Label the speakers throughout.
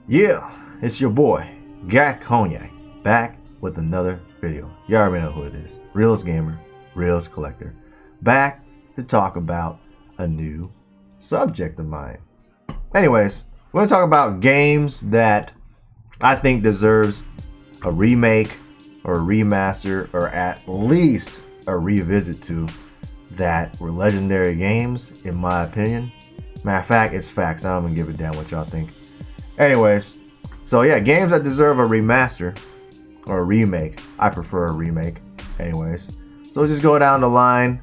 Speaker 1: Yeah, it's your boy, Gak Cognac, back with another video. You already know who it is. Realist Gamer, Realist Collector. Back to talk about a new subject of mine. Anyways, we're going to talk about games that I think deserves a remake or a remaster or at least a revisit to that were legendary games, in my opinion. Matter of fact, it's facts. I don't even give a damn what y'all think. Anyways, so yeah, games that deserve a remaster or a remake. I prefer a remake. Anyways, so we'll just go down the line.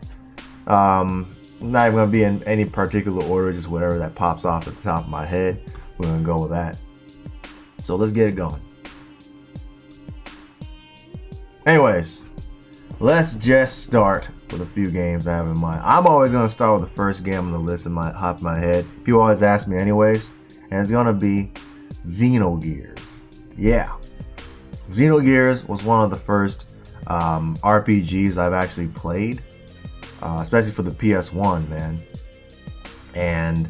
Speaker 1: Not even gonna be in any particular order, just whatever that pops off at the top of my head. We're gonna go with that. So let's get it going. Anyways, let's just start with a few games I have in mind. I'm always gonna start with the first game on the list in my hop my head. People always ask me anyways, and it's gonna be Xenogears. Yeah, Xenogears was one of the first RPGs I've actually played, especially for the PS1, man. And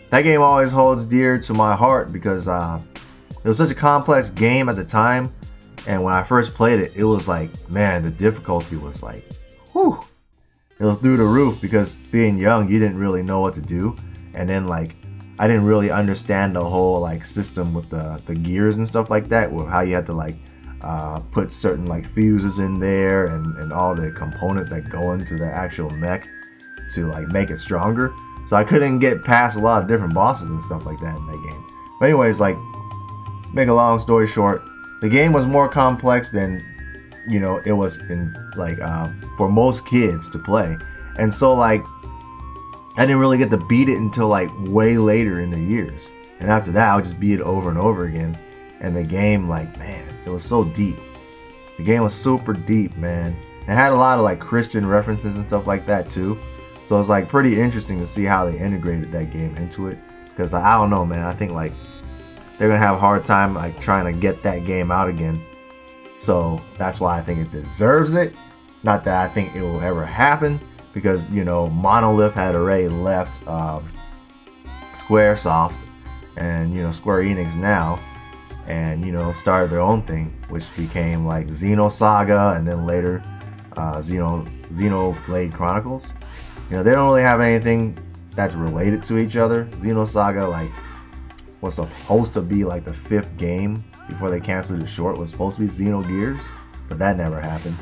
Speaker 1: that game always holds dear to my heart because it was such a complex game at the time. And when I first played it, it was like, man, the difficulty was like, whew. It was through the roof because being young, you didn't really know what to do. And then like, I didn't really understand the whole like system with the gears and stuff like that, with how you had to like put certain like fuses in there and all the components that go into the actual mech to like make it stronger. So I couldn't get past a lot of different bosses and stuff like that in that game. But anyways, like, make a long story short, the game was more complex than, you know, it was in like for most kids to play. And so like, I didn't really get to beat it until like way later in the years. And after that, I would just beat it over and over again. And the game, like, man, it was so deep. The game was super deep, man. It had a lot of like Christian references and stuff like that too. So it's like pretty interesting to see how they integrated that game into it. Because I don't know, man, I think like they're gonna have a hard time like trying to get that game out again. So that's why I think it deserves it. Not that I think it will ever happen, because, you know, Monolith had already left Squaresoft and, you know, Square Enix now, and, you know, started their own thing, which became like Xenosaga and then later Xenoblade Chronicles. You know, they don't really have anything that's related to each other. Xenosaga like was supposed to be like the 5th game before they canceled it short. It was supposed to be Xenogears, but that never happened.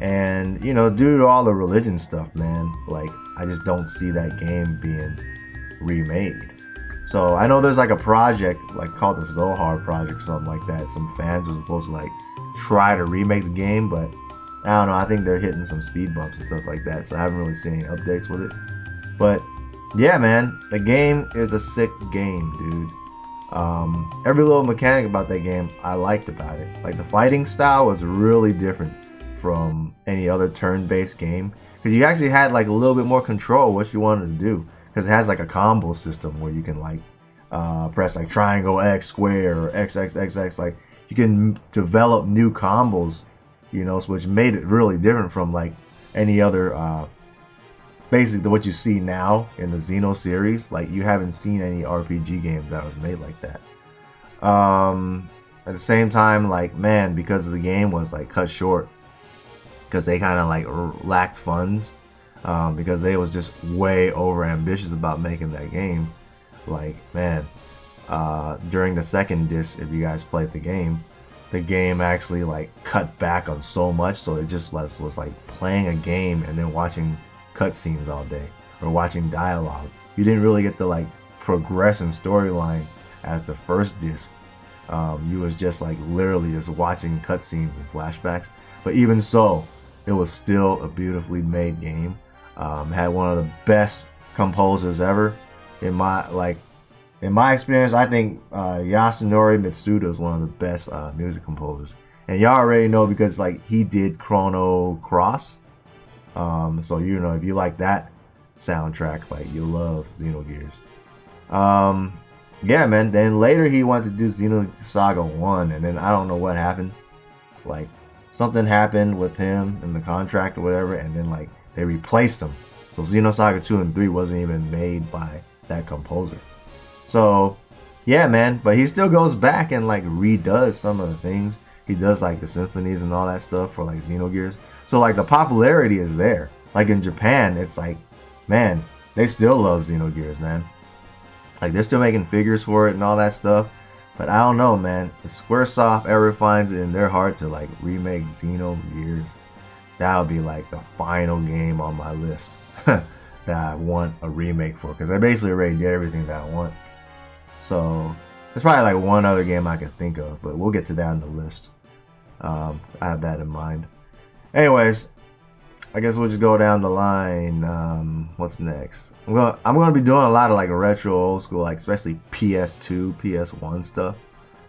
Speaker 1: And, you know, due to all the religion stuff, man, like, I just don't see that game being remade. So I know there's like a project like called the Zohar Project or something like that. Some fans are supposed to like try to remake the game, but I don't know, I think they're hitting some speed bumps and stuff like that, so I haven't really seen any updates with it. But yeah, man, the game is a sick game, dude. Every little mechanic about that game I liked about it. Like, the fighting style was really different from any other turn-based game, because you actually had like a little bit more control what you wanted to do, because it has like a combo system where you can like press like triangle X, square, or X X X X. Like, you can develop new combos, you know, which made it really different from like any other basically what you see now in the Xeno series. Like, you haven't seen any RPG games that was made like that. At the same time, like, man, because the game was like cut short, because they kind of like lacked funds, because they was just way over ambitious about making that game. Like, man, during the second disc, if you guys played the game actually like cut back on so much, so it just was like playing a game and then watching cutscenes all day, or watching dialogue. You didn't really get the like progress in storyline as the first disc. You was just like literally just watching cutscenes and flashbacks. But even so, it was still a beautifully made game. Had one of the best composers ever. In my experience, I think Yasunori Mitsuda is one of the best music composers. And y'all already know, because like he did Chrono Cross. So, you know, if you like that soundtrack, like, you'll love Xenogears. Yeah, man. Then later he wanted to do Xenosaga 1, and then I don't know what happened. Like, something happened with him in the contract or whatever, and then like they replaced him. So Xenosaga 2 and 3 wasn't even made by that composer. So yeah, man. But he still goes back and like redoes some of the things. He does like the symphonies and all that stuff for like Xenogears. So like the popularity is there. Like in Japan, it's like, man, they still love Xenogears, man. Like they're still making figures for it and all that stuff. But I don't know, man. If Squaresoft ever finds it in their heart to like remake Xenogears, that would be like the final game on my list that I want a remake for. Because I basically already did everything that I want. So there's probably like one other game I could think of, but we'll get to that in the list. I have that in mind. Anyways, I guess we'll just go down the line. What's next? I'm gonna be doing a lot of like retro, old school, like especially PS2, PS1 stuff.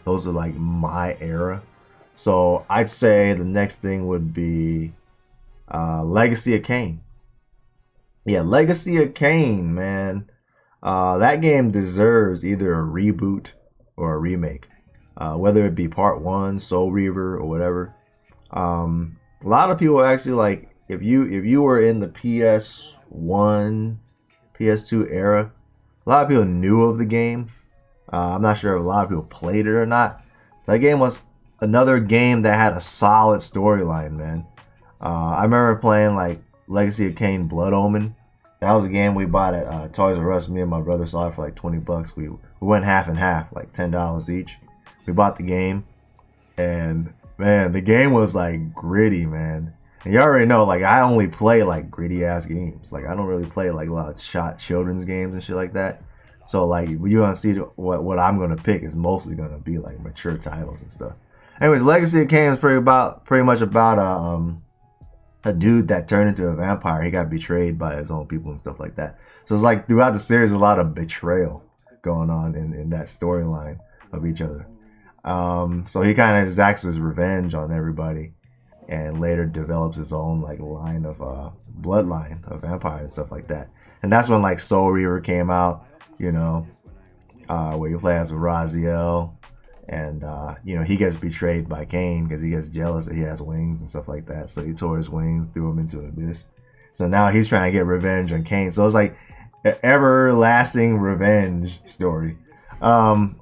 Speaker 1: Those are like my era. So I'd say the next thing would be Legacy of Kane. Yeah, Legacy of Kane, man. That game deserves either a reboot or a remake, whether it be Part 1, Soul Reaver, or whatever. A lot of people actually like, if you were in the PS1, PS2 era, a lot of people knew of the game. I'm not sure if a lot of people played it or not. That game was another game that had a solid storyline, man. I remember playing like Legacy of Kane Blood Omen. That was a game we bought at Toys R Us. Me and my brother saw it for like 20 bucks. We went half and half, like $10 each. We bought the game, and man, the game was like gritty, man. And you already know, like, I only play like gritty ass games. Like, I don't really play like a lot of children's games and shit like that. So like, you're gonna see what I'm gonna pick is mostly gonna be like mature titles and stuff. Anyways, Legacy of Kane is pretty much about a dude that turned into a vampire. He got betrayed by his own people and stuff like that. So it's like throughout the series, a lot of betrayal going on in that storyline of each other. So he kind of exacts his revenge on everybody, and later develops his own like line of bloodline of vampires and stuff like that. And that's when like Soul Reaver came out, you know, where you play as Raziel, and you know, he gets betrayed by Kane because he gets jealous that he has wings and stuff like that. So he tore his wings, threw him into an abyss. So now he's trying to get revenge on Kane. So it's like an everlasting revenge story. So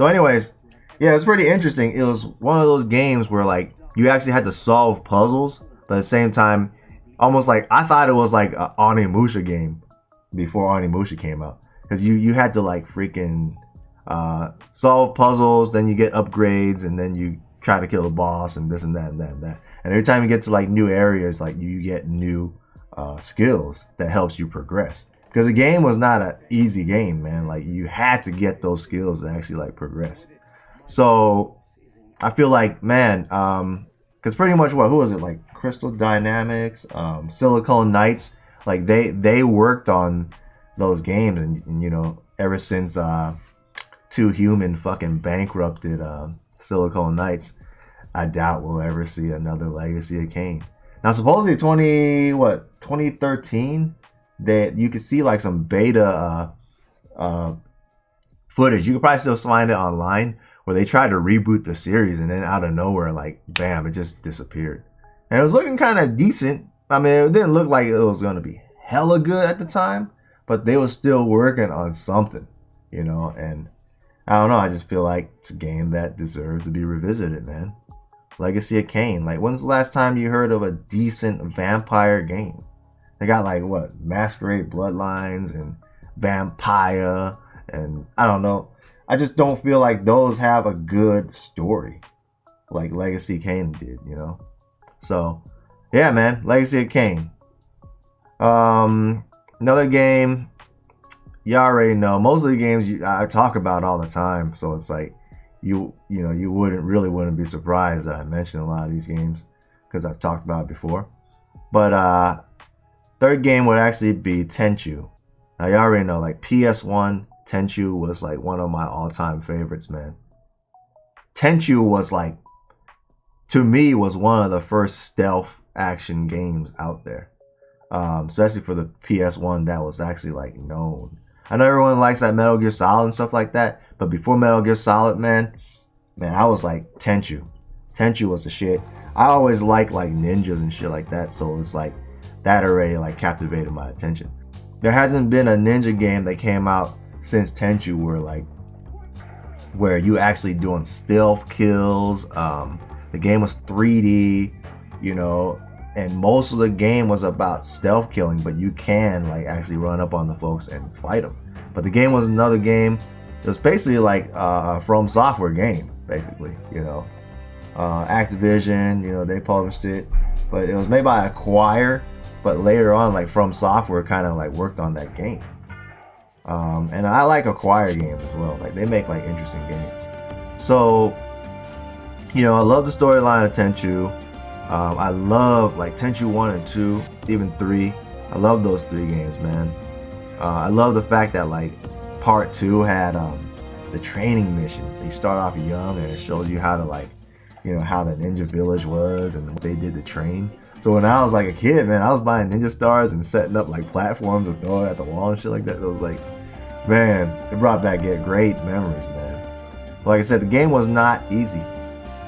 Speaker 1: anyways, yeah, it's pretty interesting. It was one of those games where like you actually had to solve puzzles, but at the same time, almost like I thought it was like an Onimusha game before Onimusha came out, because you had to like freaking solve puzzles, then you get upgrades, and then you try to kill the boss, and this and that and that and that. And every time you get to like new areas, like you get new skills that helps you progress. Because the game was not an easy game, man. Like you had to get those skills to actually like progress. So I feel like, man, because pretty much who was it, like Crystal Dynamics, Silicon Knights, like they worked on those games, and you know, ever since Too Human fucking bankrupted Silicon Knights, I doubt we'll ever see another Legacy of Kane. Now supposedly 2013, that you could see like some beta footage. You could probably still find it online, where they tried to reboot the series, and then out of nowhere, like bam, it just disappeared. And it was looking kind of decent. I mean, it didn't look like it was going to be hella good at the time, but they were still working on something, you know. And I don't know, I just feel like it's a game that deserves to be revisited, man. Legacy of Kane. Like, when's the last time you heard of a decent vampire game? They got like what, Masquerade Bloodlines and Vampire, and I don't know. I just don't feel like those have a good story like Legacy of Kane did, you know. So yeah, man, Legacy of Kane. Another game, you already know. Most of the games I talk about all the time, so it's like you know, you wouldn't be surprised that I mention a lot of these games because I've talked about it before. But third game would actually be Tenchu. Now you already know, like PS1, Tenchu was like one of my all-time favorites, man. Tenchu was like, to me, was one of the first stealth action games out there. Especially for the PS1, that was actually like known. I know everyone likes that Metal Gear Solid and stuff like that, but before Metal Gear Solid, man, I was like Tenchu. Tenchu was the shit. I always liked like ninjas and shit like that, so it's like that already like captivated my attention. There hasn't been a ninja game that came out since Tenchu where like where you actually doing stealth kills. The game was 3D, you know, and most of the game was about stealth killing, but you can like actually run up on the folks and fight them. But the game was another game. It was basically like a From Software game, basically, you know. Activision, you know, they published it, but it was made by Acquire, but later on, like From Software kind of like worked on that game. And I like Acquire games as well. Like they make like interesting games. So, you know, I love the storyline of Tenchu. I love like Tenchu 1 and 2, even 3. I love those 3 games, man. I love the fact that like part 2 had the training mission. You start off young and it shows you how to like, you know, how the ninja village was and what they did to train. So when I was like a kid, man, I was buying ninja stars and setting up like platforms to throw it at the wall and shit like that. It was like, man, it brought back great memories, man. Like I said, the game was not easy.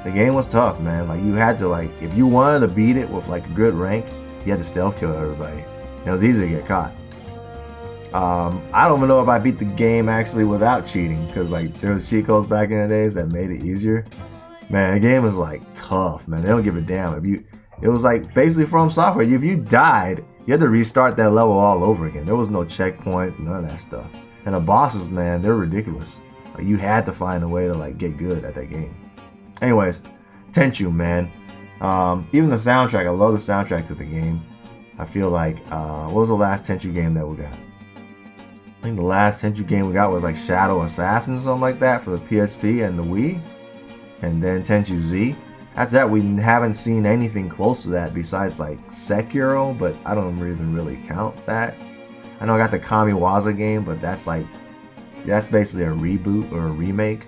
Speaker 1: The game was tough, man. Like you had to like, if you wanted to beat it with like a good rank, you had to stealth kill everybody. And it was easy to get caught. I don't even know if I beat the game actually without cheating, because like there was cheat codes back in the days that made it easier. Man, the game was like tough, man. They don't give a damn if you. It was like basically From Software. If you died, you had to restart that level all over again. There was no checkpoints, none of that stuff. And the bosses, man, they're ridiculous. Like you had to find a way to like get good at that game. Anyways, Tenchu, man. Even the soundtrack, I love the soundtrack to the game. I feel like what was the last Tenchu game that we got? I think the last Tenchu game we got was like Shadow Assassin or something like that for the PSP and the Wii. And then Tenchu Z. After that, we haven't seen anything close to that besides like Sekiro, but I don't even really count that. I know I got the Kamiwaza game, but that's basically a reboot or a remake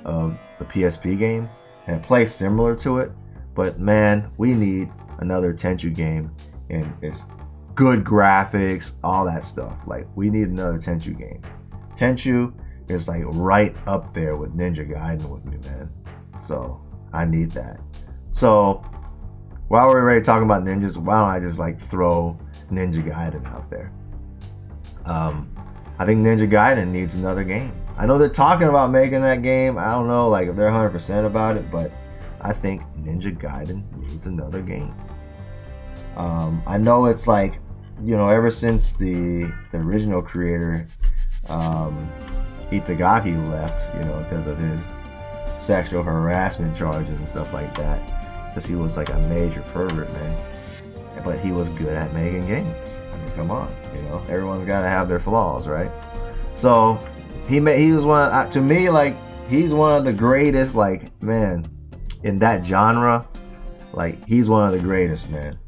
Speaker 1: of the PSP game, and it plays similar to it. But man, we need another Tenchu game, and it's good graphics, all that stuff. Like we need another Tenchu game. Tenchu is like right up there with Ninja Gaiden with me, man. So I need that. So while we're already talking about ninjas, why don't I just like throw Ninja Gaiden out there? I think Ninja Gaiden needs another game. I know they're talking about making that game. I don't know like if they're 100% about it, but I think Ninja Gaiden needs another game. I know it's like, you know, ever since the original creator Itagaki left, you know, because of his sexual harassment charges and stuff like that, because he was like a major pervert, man. But he was good at making games. I mean, come on, you know, everyone's got to have their flaws, right? So he was one, to me, like he's one of the greatest, like, man, in that genre. Like he's one of the greatest, man.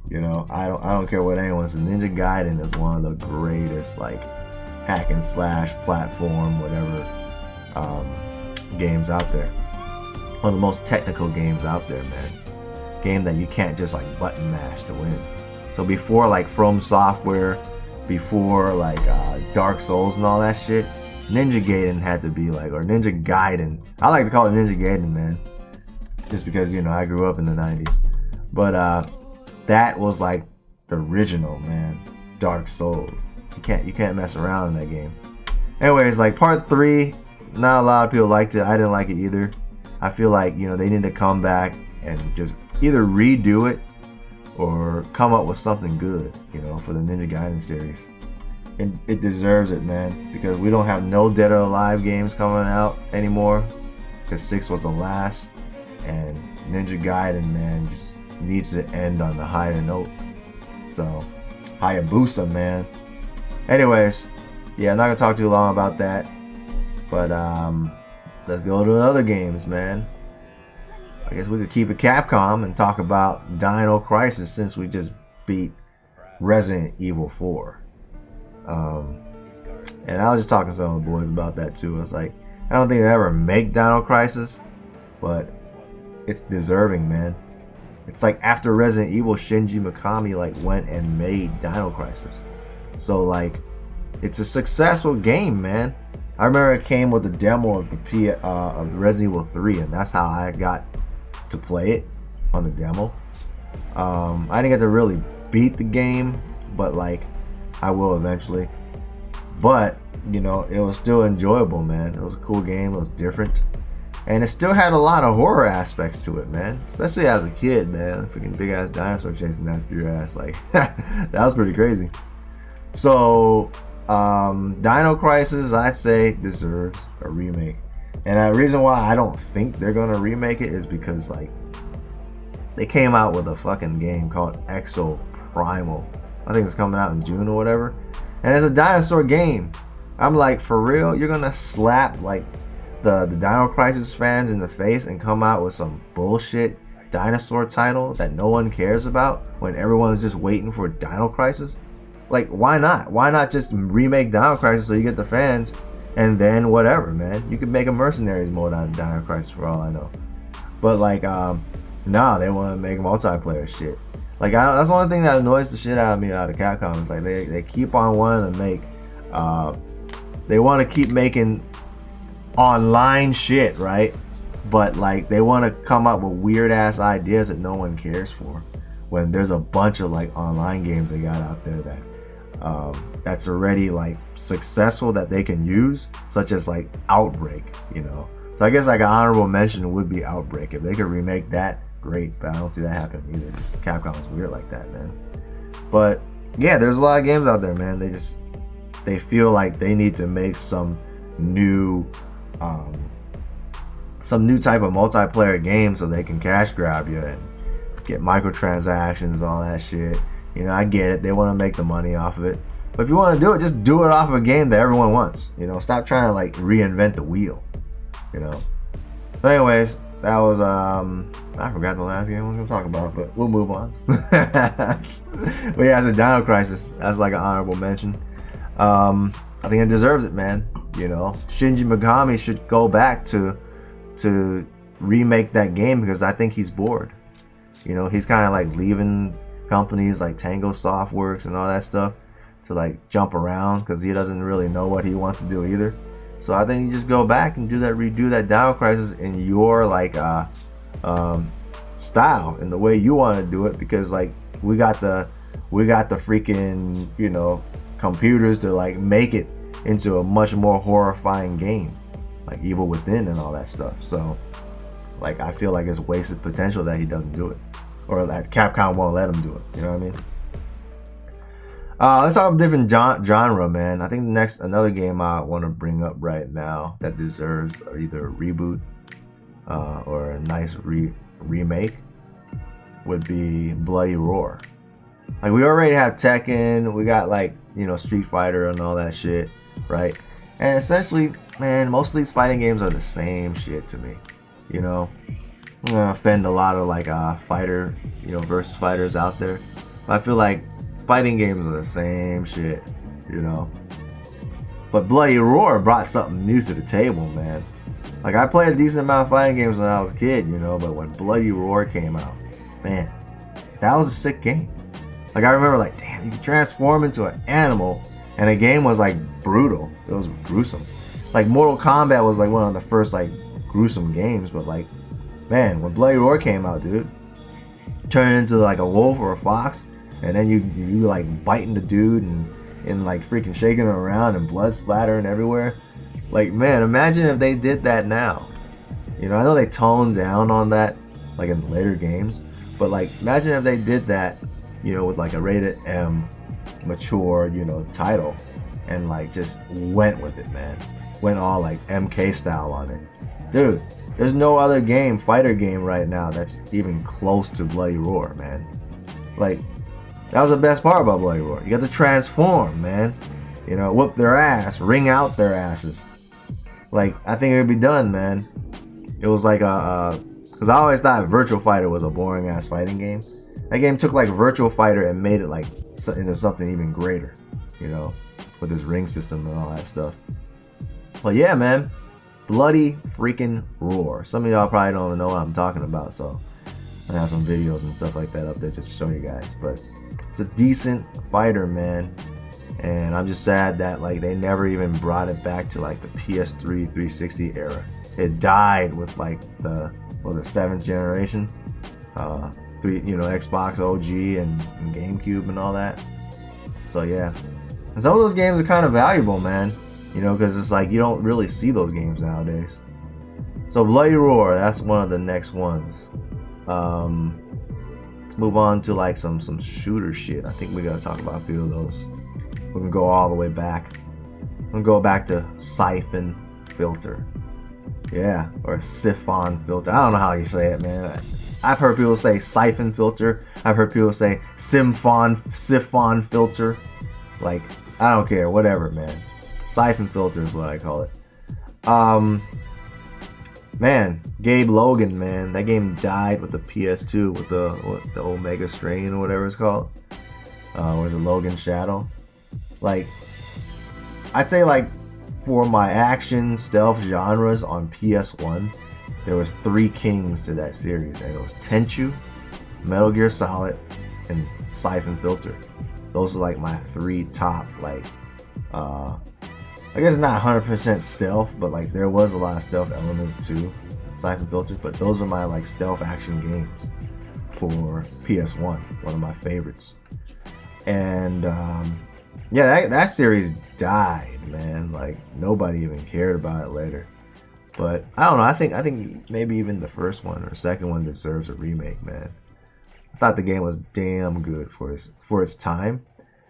Speaker 1: You know, I don't care what anyone says. Ninja Gaiden is one of the greatest, like, hack and slash platform, whatever, games out there. One of the most technical games out there, man. Game that you can't just like button mash to win. So before like From Software, before like Dark Souls and all that shit, Ninja Gaiden had to be like, or Ninja Gaiden. I like to call it Ninja Gaiden, man, just because, you know, I grew up in the 90s. But that was like the original, man. Dark Souls. You can't mess around in that game. Anyways, like part 3, not a lot of people liked it. I didn't like it either. I feel like, you know, they need to come back and just either redo it or come up with something good, you know, for the Ninja Gaiden series. And it deserves it, man, because we don't have no Dead or Alive games coming out anymore, because 6 was the last, and Ninja Gaiden, man, just needs to end on the higher note. So Hayabusa, man. Anyways, yeah, I'm not gonna talk too long about that, but let's go to the other games, man. I guess we could keep it Capcom and talk about Dino Crisis, since we just beat Resident Evil 4. And I was just talking to some of the boys about that too. It's like, I don't think they ever make Dino Crisis, but it's deserving, man. It's like after Resident Evil, Shinji Mikami like went and made Dino Crisis. So like, it's a successful game, man. I remember it came with a demo of the Resident Evil 3, and that's how I got to play it on the demo. I didn't get to really beat the game, but like I will eventually. But you know, it was still enjoyable, man. It was a cool game. It was different. And it still had a lot of horror aspects to it, man. Especially as a kid, man. Freaking big ass dinosaur chasing after your ass. Like, that was pretty crazy. So, Dino Crisis, I'd say, deserves a remake. And the reason why I don't think they're gonna remake it is because, like, they came out with a fucking game called Exo Primal. I think it's coming out in June or whatever. And it's a dinosaur game. I'm like, for real? You're gonna slap, like, the Dino Crisis fans in the face and come out with some bullshit dinosaur title that no one cares about when everyone's just waiting for Dino Crisis? Like, why not? Why not just remake Dino Crisis so you get the fans, and then whatever, man. You could make a Mercenaries mode out of Dino Crisis for all I know. But like, nah, they want to make multiplayer shit. Like, that's one thing that annoys the shit out of me out of Capcom. It's like they keep on wanting to make, they want to keep making online shit, right? But like, they want to come up with weird ass ideas that no one cares for, when there's a bunch of like online games they got out there that that's already like successful that they can use, such as like Outbreak, you know. So I guess like an honorable mention would be Outbreak. If they could remake that, great, but I don't see that happening either. Just Capcom is weird like that, man. But yeah, there's a lot of games out there, man. They feel like they need to make some new type of multiplayer game so they can cash grab you and get microtransactions, all that shit. You know, I get it. They want to make the money off of it. But if you want to do it, just do it off of a game that everyone wants. You know, stop trying to like reinvent the wheel. You know. So anyways, that was I forgot the last game I was gonna talk about, but we'll move on. But yeah, it's a Dino Crisis. That's like an honorable mention. I think it deserves it, man. You know, Shinji Mikami should go back to remake that game because I think he's bored. You know, he's kind of like leaving companies like Tango Softworks and all that stuff to like jump around because he doesn't really know what he wants to do either. So I think you just go back and redo that Dino Crisis in your like style, in the way you want to do it, because like we got the freaking, you know, computers to like make it into a much more horrifying game, like Evil Within and all that stuff. So like, I feel like it's wasted potential that he doesn't do it, or that Capcom won't let him do it. You know what I mean? Let's talk about different genre, man. I think another game I want to bring up right now that deserves either a reboot or a nice remake would be Bloody Roar. Like, we already have Tekken, we got like, you know, Street Fighter and all that shit, right? And essentially, man, most of these fighting games are the same shit to me. You know, I'm gonna offend a lot of like fighter, you know, versus fighters out there. But I feel like fighting games are the same shit, you know. But Bloody Roar brought something new to the table, man. Like, I played a decent amount of fighting games when I was a kid, you know, but when Bloody Roar came out, man, that was a sick game. Like, I remember, like, damn, you could transform into an animal, and the game was like brutal. It was gruesome. Like, Mortal Kombat was like one of the first like gruesome games, but like, man, when Bloody Roar came out, dude, turn into like a wolf or a fox, and then you like biting the dude and like freaking shaking him around and blood splattering everywhere. Like, man, imagine if they did that now. You know, I know they toned down on that like in later games, but like, imagine if they did that, you know, with like a rated M mature, you know, title, and like just went with it, man. Went all like MK style on it. Dude, there's no other fighter game right now that's even close to Bloody Roar, man. Like, that was the best part about Bloody Roar. You got to transform, man. You know, whoop their ass, ring out their asses. Like, I think it would be done, man. It was like because I always thought Virtual Fighter was a boring ass fighting game. That game took like Virtual Fighter and made it like into something even greater, you know, with this ring system and all that stuff. But yeah, man, Bloody freaking Roar. Some of y'all probably don't know what I'm talking about, so I have some videos and stuff like that up there just to show you guys. But it's a decent fighter, man, and I'm just sad that like they never even brought it back to like the PS3 360 era. It died with like the 7th generation, you know, Xbox OG and GameCube and all that. So yeah, and some of those games are kind of valuable, man. You know, because it's like you don't really see those games nowadays. So Bloody Roar, that's one of the next ones. Let's move on to like some shooter shit. I think we gotta talk about a few of those. We're gonna go all the way back. I'm gonna go back to Siphon Filter. Yeah, or Siphon Filter. I don't know how you say it, man. I've heard people say Siphon Filter. I've heard people say Siphon Filter. Like, I don't care, whatever, man. Siphon Filter is what I call it. Man, Gabe Logan, man, that game died with the PS2 with the Omega Strain or whatever it's called. Or is it Logan Shadow? Like, I'd say like for my action stealth genres on PS1, there was 3 kings to that series, and it was Tenchu, Metal Gear Solid, and Siphon Filter. Those are like my 3 top, like, I guess not 100% stealth, but like there was a lot of stealth elements to Siphon Filter, but those are my like stealth action games for PS1, one of my favorites. And yeah, that series died, man. Like nobody even cared about it later. But I don't know. I think maybe even the first one or second one deserves a remake, man. I thought the game was damn good for its time.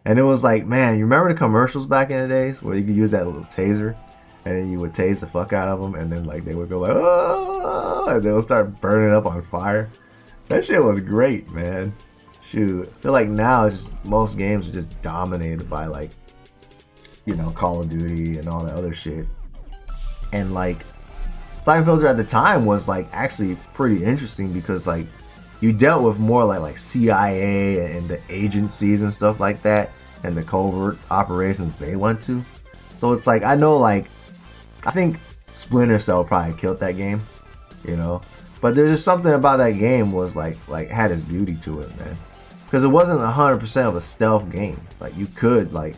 Speaker 1: And it was like, man, you remember the commercials back in the days where you could use that little taser, and then you would tase the fuck out of them, and then like they would go like, oh, and they would start burning up on fire. That shit was great, man. Shoot, I feel like now it's just most games are just dominated by like, you know, Call of Duty and all that other shit. And like, Siphon Filter at the time was like actually pretty interesting because like you dealt with more like CIA and the agencies and stuff like that, and the covert operations they went to. So it's like, I know, like, I think Splinter Cell probably killed that game, you know. But there's just something about that game was like had its beauty to it, man. Because it wasn't 100% of a stealth game. Like you could like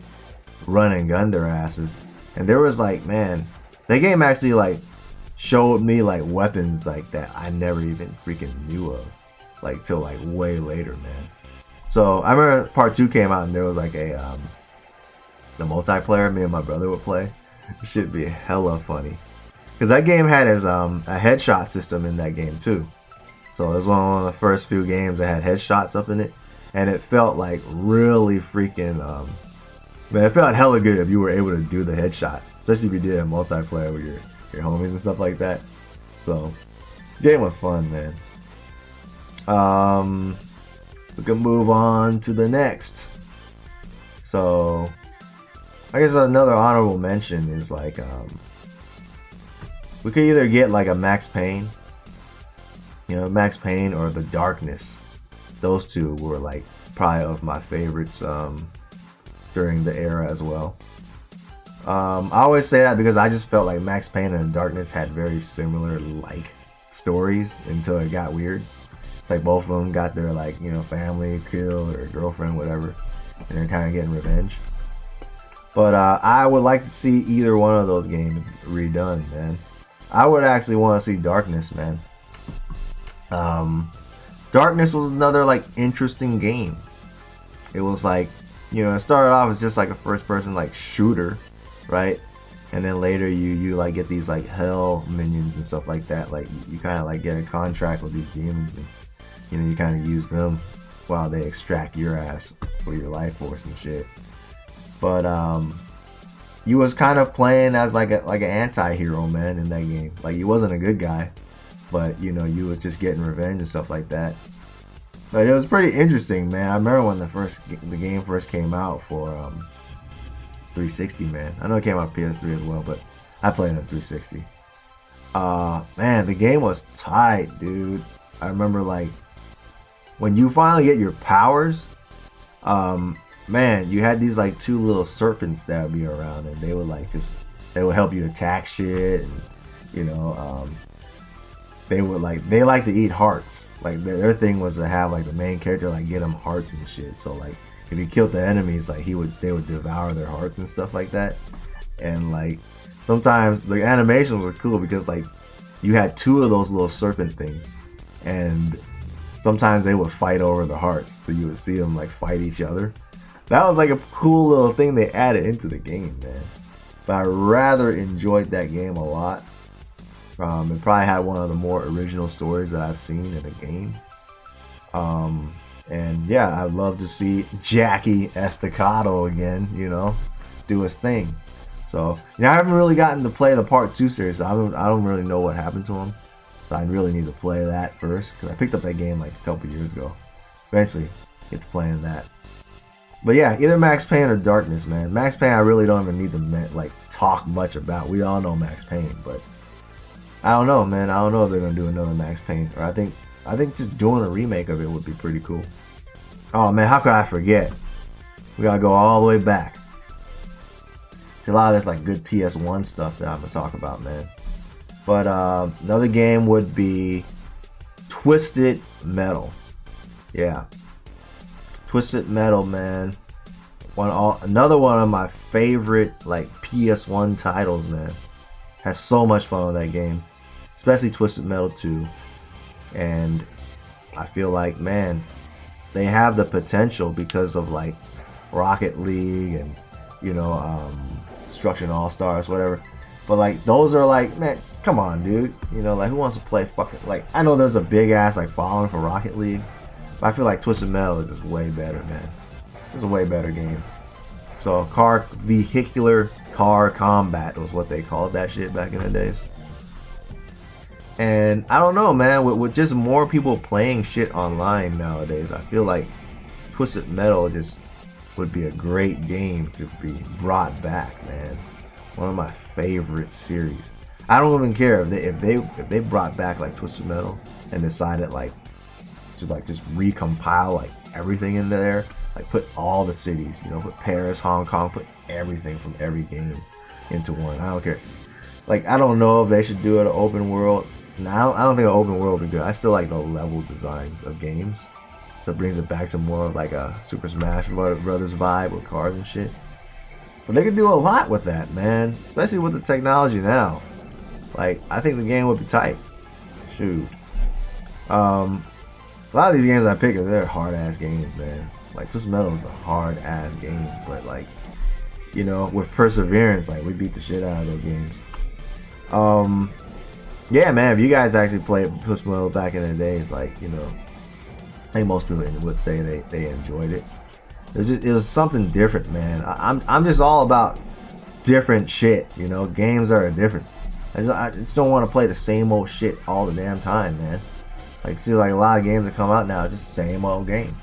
Speaker 1: run and gun their asses, and there was like, man, that game actually like showed me like weapons like that I never even freaking knew of. Like till like way later, man. So I remember part 2 came out and there was like the multiplayer me and my brother would play. It should be hella funny because that game had his a headshot system in that game too. So it was one of the first few games that had headshots up in it, and it felt like really freaking man, it felt hella good if you were able to do the headshot, especially if you did a multiplayer with your homies and stuff like that. So the game was fun, man. We can move on to the next. So I guess another honorable mention is like we could either get like a Max Payne, you know, Max Payne, or The Darkness. Those two were like probably of my favorites during the era as well. I always say that because I just felt like Max Payne and The Darkness had very similar like stories until it got weird. It's like both of them got their like, you know, family killed or girlfriend, whatever, and they're kind of getting revenge. But I would like to see either one of those games redone, man. I would actually want to see Darkness, man. Darkness was another like interesting game. It was like, you know, it started off as just like a first person like shooter, right? And then later you like get these like hell minions and stuff like that. Like you kind of like get a contract with these demons, and you know, you kind of use them while they extract your ass for your life force and shit. But you was kind of playing as like an anti-hero, man, in that game. Like you wasn't a good guy, but you know, you was just getting revenge and stuff like that. But it was pretty interesting, man. I remember when the game first came out for 360, man. I know it came out PS3 as well, but I played it on 360. Man, the game was tight, dude. I remember like when you finally get your powers, man, you had these like 2 little serpents that would be around, and they would like they would help you attack shit, and you know, they like to eat hearts. Like their thing was to have like the main character like get them hearts and shit. So like if you killed the enemies, like they would devour their hearts and stuff like that. And like sometimes the animations were cool because like you had 2 of those little serpent things, and sometimes they would fight over the hearts, so you would see them like fight each other. That was like a cool little thing they added into the game, man. but I rather enjoyed that game a lot. It probably had one of the more original stories that I've seen in a game. And yeah, I'd love to see Jackie Estacado again, you know, do his thing. So, you know, I haven't really gotten to play the Part 2 series, so I don't really know what happened to him. So I really need to play that first, because I picked up that game like a couple years ago. Eventually, get to playing that. But yeah, either Max Payne or Darkness, man. Max Payne I really don't even need to like talk much about. We all know Max Payne, but I don't know, man. I don't know if they're gonna do another Max Payne. Or I think just doing a remake of it would be pretty cool. Oh man, how could I forget? We gotta go all the way back. A lot of this like good PS1 stuff that I'm gonna talk about, man. But another game would be Twisted Metal. Yeah, Twisted Metal, man. Another one of my favorite like PS1 titles, man. Has so much fun with that game, especially Twisted Metal 2. And I feel like, man, they have the potential because of like Rocket League and, you know, Destruction All Stars, whatever. But like those are like, man, come on, dude. You know, like who wants to play fucking like? I know there's a big ass like following for Rocket League, but I feel like Twisted Metal is just way better, man. It's a way better game. So vehicular car combat was what they called that shit back in the days. And I don't know, man, with just more people playing shit online nowadays, I feel like Twisted Metal just would be a great game to be brought back, man. One of my favorite series. I don't even care if they brought back like Twisted Metal and decided like to like just recompile like everything in there, like put all the cities, you know, put Paris, Hong Kong, put everything from every game into one. I don't care. Like I don't know if they should do it an open world. Now I don't think an open world would be good. I still like the level designs of games, so it brings it back to more of like a Super Smash Brothers vibe with cars and shit. But they could do a lot with that, man, especially with the technology now. Like I think the game would be tight. Shoot. A lot of these games I pick, they're hard ass games, man. Like Twisted Metal is a hard ass game, but like, you know, with perseverance, like we beat the shit out of those games. Yeah, man, if you guys actually played Twisted Metal back in the day, it's like, you know, I think most people would say they enjoyed it. It was something different, man. I'm just all about different shit, you know. Games are different. I just don't want to play the same old shit all the damn time, man. Like, see, like a lot of games that come out now, it's just the same old game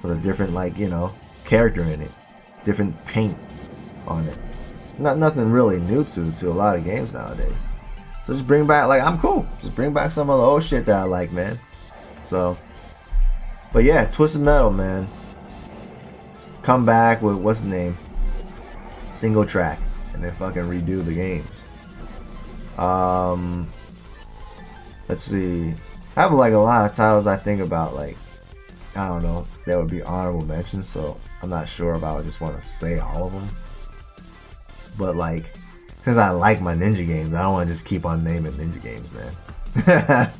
Speaker 1: with a different, like, you know, character in it, different paint on it. It's nothing really new to a lot of games nowadays. So just bring back, like, I'm cool. Just bring back some of the old shit that I like, man. So, but yeah, Twisted Metal, man. Come back with, what's the name? Single track. And then fucking redo the games. Let's see. I have like a lot of titles I think about, like, I don't know, that would be honorable mentions, so I'm not sure if I would just want to say all of them. But like, since I like my ninja games, I don't want to just keep on naming ninja games, man.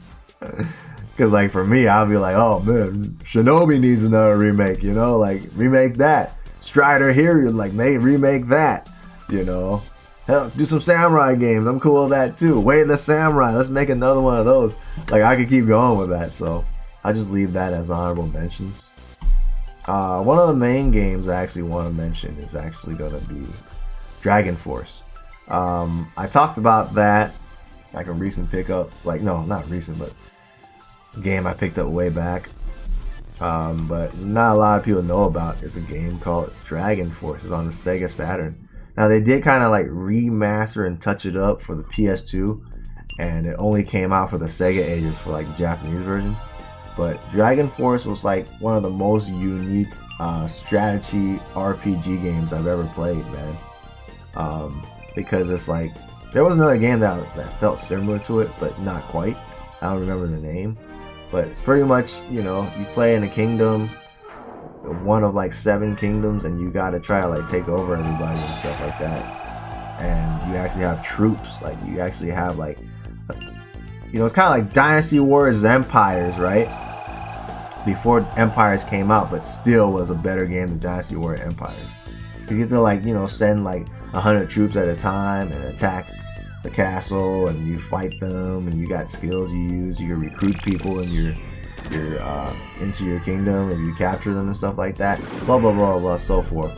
Speaker 1: Because like for me, I'll be like, oh man, Shinobi needs another remake, you know, like remake that. Strider here, like remake that, you know. Hell, do some samurai games. I'm cool with that too. Way the Samurai. Let's make another one of those. Like I could keep going with that, so I just leave that as honorable mentions. One of the main games I actually want to mention is actually gonna be Dragon Force. I talked about that like a recent pickup. Like no, not recent, but game I picked up way back. But not a lot of people know about. It's a game called Dragon Force. It's on the Sega Saturn. Now they did kind of like remaster and touch it up for the PS2, and it only came out for the Sega Ages for like the Japanese version. But Dragon Force was like one of the most unique strategy RPG games I've ever played, man. Because it's like there was another game that felt similar to it, but not quite. I don't remember the name, but it's pretty much, you know, you play in a kingdom, one of like 7 kingdoms, and you gotta try to like take over everybody and stuff like that. And you actually have troops, like you actually have like, you know, it's kind of like Dynasty Warriors Empires, right? Before Empires came out, but still was a better game than Dynasty Warriors Empires. You get to like, you know, send like 100 troops at a time and attack the castle, and you fight them, and you got skills you use. You can recruit people in your into your kingdom, and you capture them and stuff like that. Blah blah blah blah, so forth.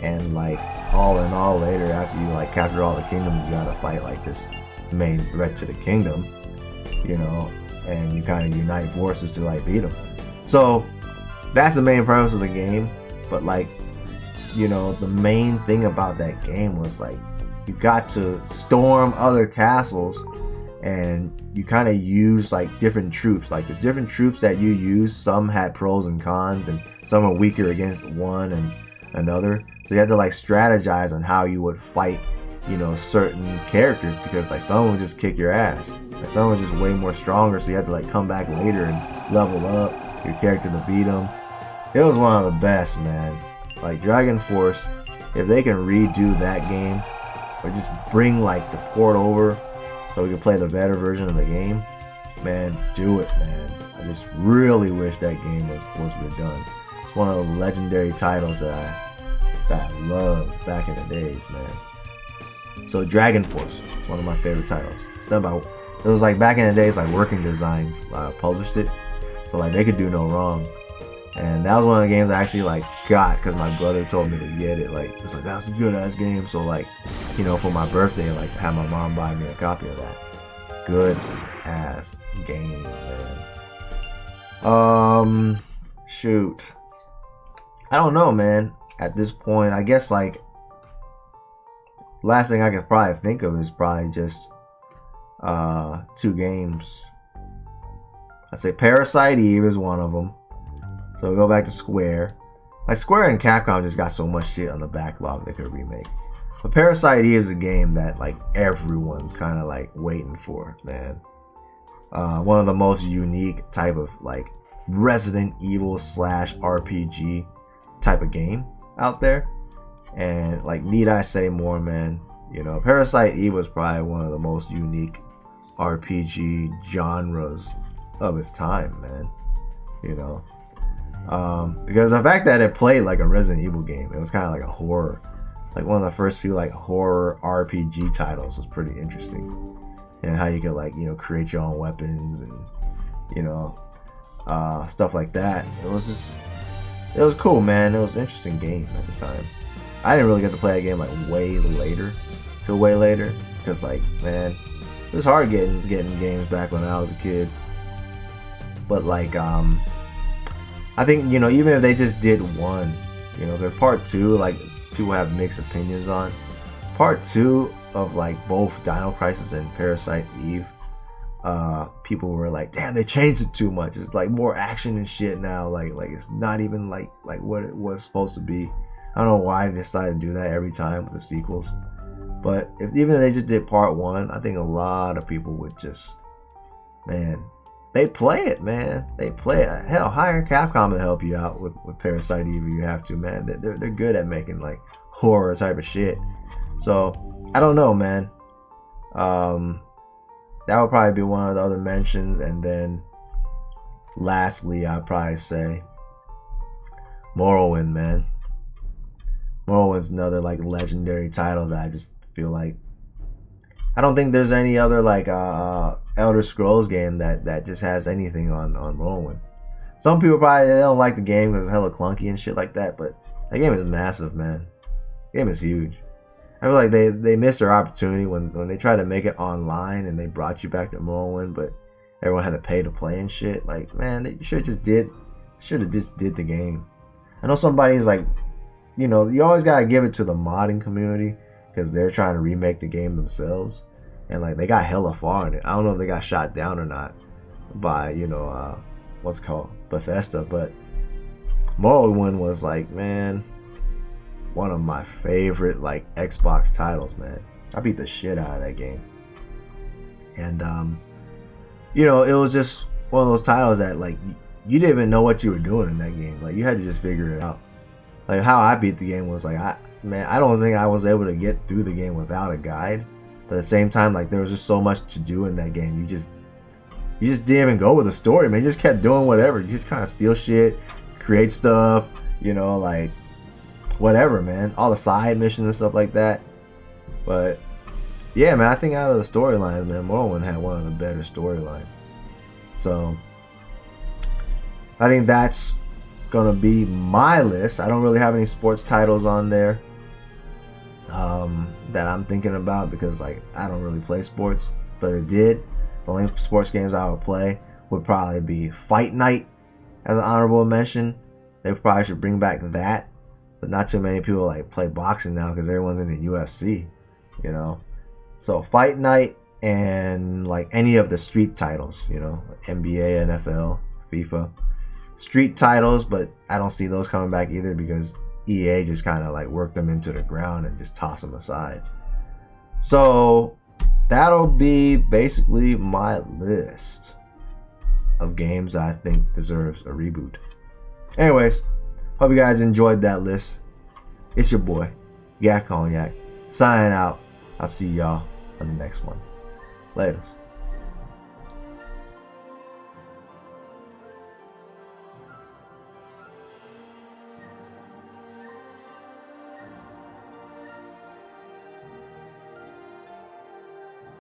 Speaker 1: And like all in all, later after you like capture all the kingdoms, you gotta fight like this main threat to the kingdom, you know, and you kind of unite forces to like beat them. So that's the main premise of the game. But like, you know, the main thing about that game was like you got to storm other castles, and you kind of use like different troops. Like the different troops that you use, some had pros and cons, and some are weaker against one and another. So you had to like strategize on how you would fight, you know, certain characters, because like some would just kick your ass, like some were just way more stronger, so you had to like come back later and level up your character to beat them. It was one of the best, man. Like Dragon Force, if they can redo that game, or just bring like the port over so we can play the better version of the game, man, do it, man. I just really wish that game was redone. It's one of the legendary titles that I loved back in the days, man. So Dragon Force, it's one of my favorite titles. It's done by, it was like back in the days, like Working Designs published it, so like they could do no wrong. And that was one of the games I actually like got because my brother told me to get it. Like it's like, that's a good ass game. So like, you know, for my birthday, like have my mom buy me a copy of that. Good ass game, man. Shoot, I don't know, man. At this point, I guess like last thing I could probably think of is probably just 2 games. I'd say Parasite Eve is one of them. So we go back to Square. Like Square and Capcom just got so much shit on the backlog they could remake. But Parasite Eve is a game that like everyone's kind of like waiting for, man. One of the most unique type of like Resident Evil / RPG type of game out there. And like, need I say more, man? You know, Parasite Eve was probably one of the most unique RPG genres of its time, man. You know, because the fact that it played like a Resident Evil game, it was kind of like a horror, like one of the first few like horror RPG titles, was pretty interesting. And how you could like, you know, create your own weapons and, you know, stuff like that. It was cool, man. It was an interesting game at the time. I didn't really get to play that game like way later, because like, man, it was hard getting games back when I was a kid. But like, I think, you know, even if they just did one, you know, their part 2, like people have mixed opinions on. Part 2 of like both Dino Crisis and Parasite Eve, people were like, damn, they changed it too much. It's like more action and shit now. Like it's not even like what it was supposed to be. I don't know why they decided to do that every time with the sequels. But even if they just did part 1, I think a lot of people would just, man, they play it, man. They play it. Hell, hire Capcom to help you out with Parasite Eve if you have to, man. They're good at making like horror type of shit. So I don't know, man. That would probably be one of the other mentions. And then lastly, I'd probably say Morrowind, man. Morrowind's another like legendary title that I just feel like, I don't think there's any other like Elder Scrolls game that just has anything on Morrowind. Some people probably, they don't like the game because it's hella clunky and shit like that, but that game is massive, man. The game is huge. I feel like they missed their opportunity when they tried to make it online and they brought you back to Morrowind, but everyone had to pay to play and shit. Like, man, they should have just did the game. I know somebody's like, you know, you always gotta give it to the modding community because they're trying to remake the game themselves, and like they got hella far in it. I don't know if they got shot down or not by, you know, what's it called, Bethesda, but Morrowind was like, man, one of my favorite like Xbox titles, man. I beat the shit out of that game. And you know, it was just one of those titles that like you didn't even know what you were doing in that game. Like you had to just figure it out. Like how I beat the game was like, I don't think I was able to get through the game without a guide. But at the same time, like there was just so much to do in that game. You just didn't even go with the story, man. You just kept doing whatever. You just kind of steal shit, create stuff, you know, like whatever, man. All the side missions and stuff like that. But yeah, man, I think out of the storylines, man, Morrowind had one of the better storylines. So I think that's gonna be my list. I don't really have any sports titles on there that I'm thinking about, because like I don't really play sports. But it did. The only sports games I would play would probably be Fight Night as an honorable mention. They probably should bring back that. But not too many people like play boxing now because everyone's into UFC, you know. So Fight Night and like any of the street titles, you know, NBA, NFL, FIFA. Street titles, but I don't see those coming back either because EA just kind of like worked them into the ground and just toss them aside. So that'll be basically my list of games I think deserves a reboot. Anyways, hope you guys enjoyed that list. It's your boy, Yak Cognac, signing out. I'll see y'all on the next one. Laters.